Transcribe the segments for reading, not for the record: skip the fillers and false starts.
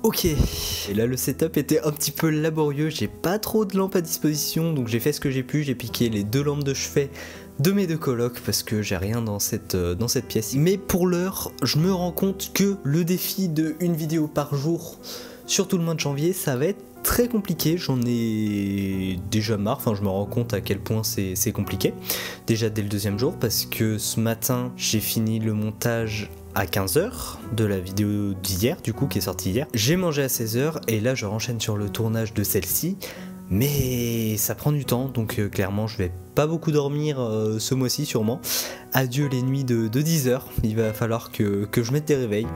Ok, et là le setup était un petit peu laborieux, j'ai pas trop de lampes à disposition, donc j'ai fait ce que j'ai pu, j'ai piqué les 2 lampes de chevet de mes 2 colocs parce que j'ai rien dans cette pièce. Mais pour l'heure, je me rends compte que le défi de une vidéo par jour sur tout le mois de janvier, ça va être très compliqué, j'en ai déjà marre, enfin je me rends compte à quel point c'est compliqué, déjà dès le 2e jour, parce que ce matin j'ai fini le montage à 15h de la vidéo d'hier, du coup qui est sortie hier, j'ai mangé à 16h et là je renchaîne sur le tournage de celle-ci, mais ça prend du temps, donc clairement je vais pas beaucoup dormir ce mois-ci sûrement, adieu les nuits de 10h, il va falloir que je mette des réveils.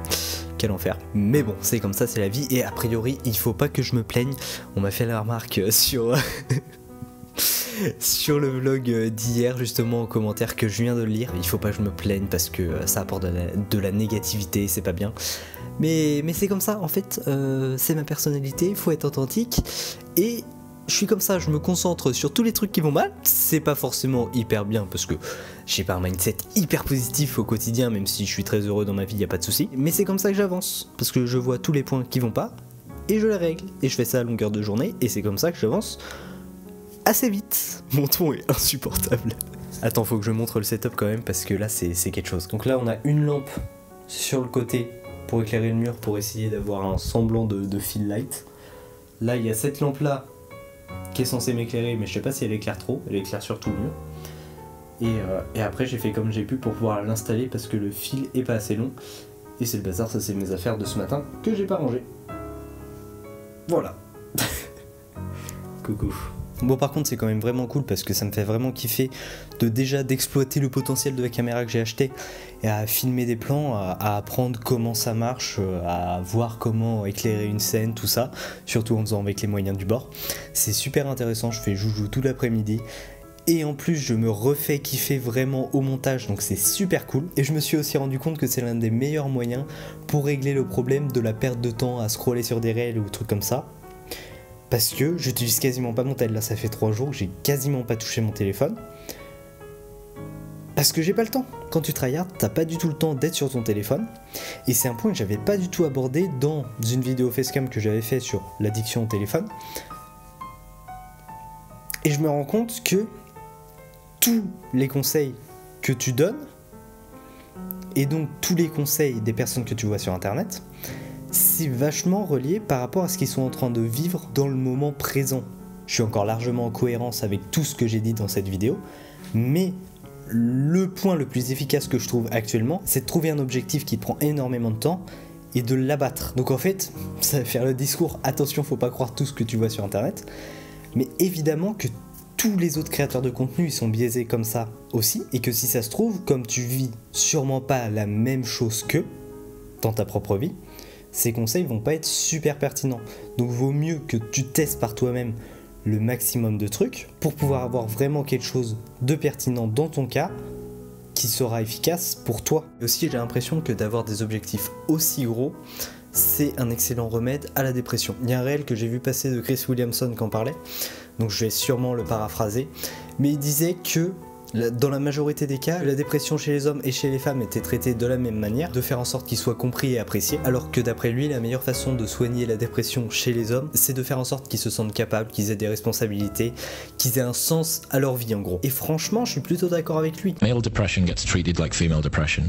Quel enfer. Mais bon, c'est comme ça, c'est la vie. Et a priori, il faut pas que je me plaigne. On m'a fait la remarque sur sur le vlog d'hier, justement, en commentaire que je viens de lire. Il faut pas que je me plaigne parce que ça apporte de la négativité, c'est pas bien. Mais c'est comme ça, en fait. C'est ma personnalité, il faut être authentique. Et je suis comme ça, je me concentre sur tous les trucs qui vont mal. C'est pas forcément hyper bien parce que j'ai pas un mindset hyper positif au quotidien, même si je suis très heureux dans ma vie, y a pas de souci. Mais c'est comme ça que j'avance, parce que je vois tous les points qui vont pas et je les règle. Et je fais ça à longueur de journée et c'est comme ça que j'avance assez vite. Mon ton est insupportable. Attends, faut que je montre le setup quand même parce que là c'est quelque chose. Donc là on a une lampe sur le côté pour éclairer le mur, pour essayer d'avoir un semblant de fill light. Là il y a cette lampe là qui est censée m'éclairer, mais je sais pas si elle éclaire trop, elle éclaire surtout le mur. Et après j'ai fait comme j'ai pu pour pouvoir l'installer parce que le fil est pas assez long. Et c'est le bazar, ça c'est mes affaires de ce matin que j'ai pas rangé. Voilà. Coucou. Bon par contre c'est quand même vraiment cool parce que ça me fait vraiment kiffer d'exploiter le potentiel de la caméra que j'ai acheté et à filmer des plans, à apprendre comment ça marche, à voir comment éclairer une scène, tout ça, surtout en faisant avec les moyens du bord. C'est super intéressant, je fais joujou tout l'après-midi. Et en plus je me refais kiffer vraiment au montage, donc c'est super cool. Et je me suis aussi rendu compte que c'est l'un des meilleurs moyens pour régler le problème de la perte de temps à scroller sur des réels ou trucs comme ça. Parce que j'utilise quasiment pas mon tel, là ça fait 3 jours que j'ai quasiment pas touché mon téléphone. Parce que j'ai pas le temps. Quand tu tryhard, t'as pas du tout le temps d'être sur ton téléphone. Et c'est un point que j'avais pas du tout abordé dans une vidéo facecam que j'avais fait sur l'addiction au téléphone. Et je me rends compte que tous les conseils que tu donnes, et donc tous les conseils des personnes que tu vois sur internet, c'est vachement relié par rapport à ce qu'ils sont en train de vivre dans le moment présent. Je suis encore largement en cohérence avec tout ce que j'ai dit dans cette vidéo, mais le point le plus efficace que je trouve actuellement, c'est de trouver un objectif qui te prend énormément de temps et de l'abattre. Donc en fait, ça va faire le discours, attention, faut pas croire tout ce que tu vois sur internet, mais évidemment que tous les autres créateurs de contenu ils sont biaisés comme ça aussi, et que si ça se trouve, comme tu vis sûrement pas la même chose qu'eux dans ta propre vie, ces conseils vont pas être super pertinents. Donc vaut mieux que tu testes par toi-même le maximum de trucs pour pouvoir avoir vraiment quelque chose de pertinent dans ton cas qui sera efficace pour toi. Et aussi j'ai l'impression que d'avoir des objectifs aussi gros, c'est un excellent remède à la dépression. Il y a un réel que j'ai vu passer de Chris Williamson qui en parlait, donc je vais sûrement le paraphraser, mais il disait que dans la majorité des cas, la dépression chez les hommes et chez les femmes était traitée de la même manière, de faire en sorte qu'ils soient compris et appréciés, alors que d'après lui, la meilleure façon de soigner la dépression chez les hommes, c'est de faire en sorte qu'ils se sentent capables, qu'ils aient des responsabilités, qu'ils aient un sens à leur vie en gros. Et franchement, je suis plutôt d'accord avec lui. Male depression gets treated like female depression.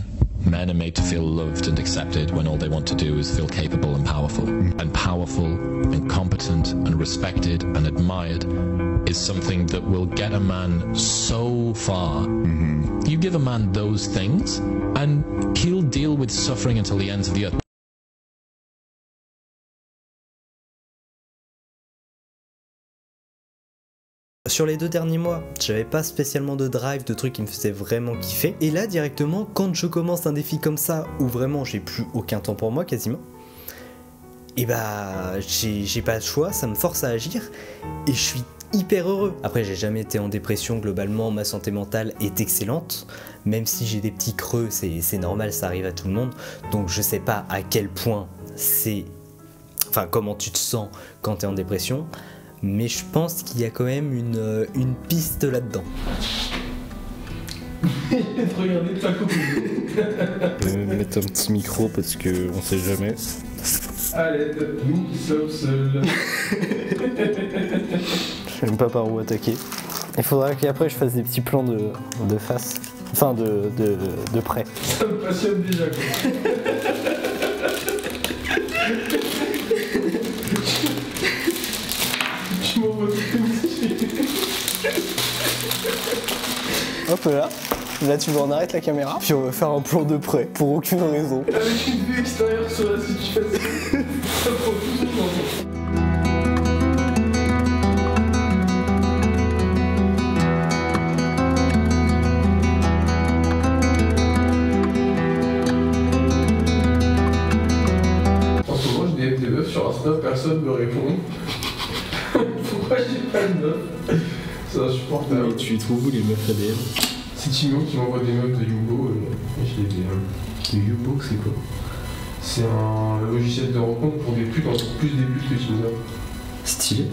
Men are made to feel loved and accepted when all they want to do is feel capable and powerful. And powerful and competent and respected and admired is something that will get a man so far. You give a man those things and he'll deal with suffering until the ends of the earth. Sur les 2 derniers mois, j'avais pas spécialement de drive, de trucs qui me faisaient vraiment kiffer. Et là, directement, quand je commence un défi comme ça, où vraiment j'ai plus aucun temps pour moi quasiment, et bah j'ai pas le choix, ça me force à agir, et je suis hyper heureux. Après j'ai jamais été en dépression, globalement ma santé mentale est excellente, même si j'ai des petits creux, c'est normal, ça arrive à tout le monde, donc je sais pas à quel point c'est... Enfin comment tu te sens quand t'es en dépression, mais je pense qu'il y a quand même une piste là-dedans. Regardez pas couper. Je vais mettre un petit micro parce que on sait jamais. Allez, nous sommes seuls. Je sais même pas par où attaquer. Il faudra qu'après je fasse des petits plans de face. Enfin de près. Ça me passionne déjà quoi. Tu m'envoies tout. Hop là. Là tu vas en arrêter la caméra. Puis on va faire un plan de près. Pour aucune raison. Avec une vue extérieure sur la situation. Ça prend tout son temps. Des meufs sur Insta, personne me répond. Pourquoi j'ai pas de meufs? C'est insupportable. Mais tu trouves où les meufs ADM? C'est Timo qui m'envoie des meufs de Yubo et je les DM. De Yubo, c'est quoi? C'est un logiciel de rencontre pour des putes encore plus des putes que Tinder. Stylé.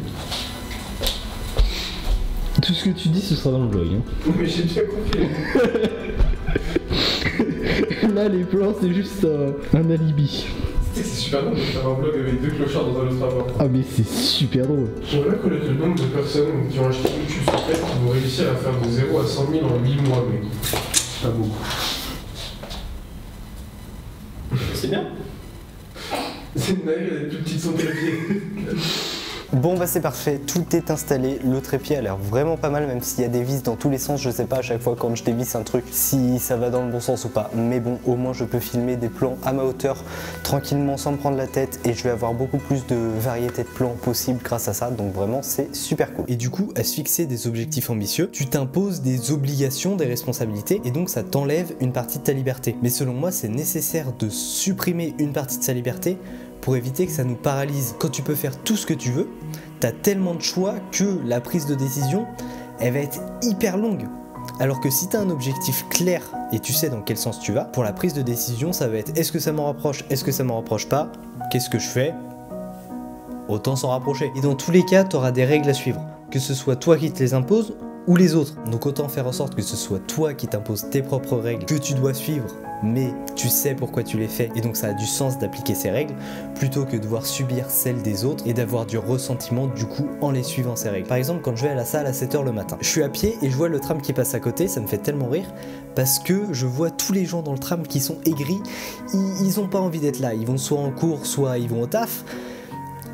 Tout ce que tu dis, ce sera dans le vlog. Hein. Mais j'ai bien compris. Là, les plans, c'est juste un alibi. C'est super drôle de faire un vlog avec deux clochards dans un autre rapport. Ah mais c'est super drôle. J'aimerais connaître le nombre de personnes qui ont acheté YouTube sur Tech qui vont réussir à faire de 0 à 100 000 en 8 mois, mec. Pas beaucoup. C'est bien. C'est Naël, elle est toute petite son trépied. Bon bah c'est parfait, tout est installé, le trépied a l'air vraiment pas mal même s'il y a des vis dans tous les sens, je sais pas à chaque fois quand je dévisse un truc si ça va dans le bon sens ou pas, mais bon au moins je peux filmer des plans à ma hauteur tranquillement sans me prendre la tête et je vais avoir beaucoup plus de variété de plans possible grâce à ça, donc vraiment c'est super cool. Et du coup à se fixer des objectifs ambitieux, tu t'imposes des obligations, des responsabilités et donc ça t'enlève une partie de ta liberté. Mais selon moi c'est nécessaire de supprimer une partie de sa liberté pour éviter que ça nous paralyse. Quand tu peux faire tout ce que tu veux, t'as tellement de choix que la prise de décision, elle va être hyper longue. Alors que si t'as un objectif clair et tu sais dans quel sens tu vas, pour la prise de décision, ça va être est-ce que ça m'en rapproche, est-ce que ça m'en rapproche pas, qu'est-ce que je fais, autant s'en rapprocher. Et dans tous les cas, t'auras des règles à suivre, que ce soit toi qui te les imposes ou les autres. Donc autant faire en sorte que ce soit toi qui t'imposes tes propres règles que tu dois suivre, mais tu sais pourquoi tu les fais et donc ça a du sens d'appliquer ces règles plutôt que de devoir subir celles des autres et d'avoir du ressentiment du coup en les suivant ces règles. Par exemple quand je vais à la salle à 7 h le matin, je suis à pied et je vois le tram qui passe à côté, ça me fait tellement rire parce que je vois tous les gens dans le tram qui sont aigris, ils ont pas envie d'être là, ils vont soit en cours, soit ils vont au taf,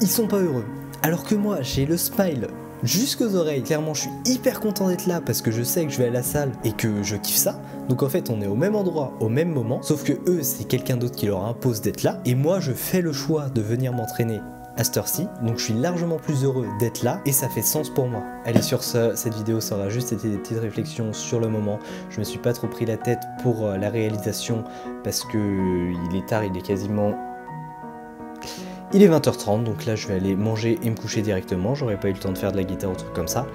ils sont pas heureux. Alors que moi j'ai le smile jusqu'aux oreilles, clairement je suis hyper content d'être là parce que je sais que je vais à la salle et que je kiffe ça. Donc en fait on est au même endroit, au même moment, sauf que eux c'est quelqu'un d'autre qui leur impose d'être là et moi je fais le choix de venir m'entraîner à cette heure-ci, donc je suis largement plus heureux d'être là et ça fait sens pour moi. Allez sur ce, cette vidéo ça aura juste été des petites réflexions sur le moment, je me suis pas trop pris la tête pour la réalisation parce que il est tard, il est quasiment... Il est 20 h 30, donc là je vais aller manger et me coucher directement, j'aurais pas eu le temps de faire de la guitare ou truc comme ça.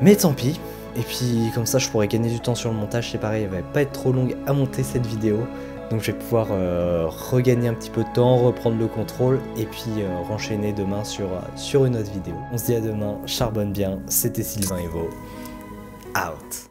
Mais tant pis, et puis comme ça je pourrais gagner du temps sur le montage, c'est pareil, elle va pas être trop longue à monter cette vidéo. Donc je vais pouvoir regagner un petit peu de temps, reprendre le contrôle et puis renchaîner demain sur une autre vidéo. On se dit à demain, charbonne bien, c'était Sylvain Evo, out.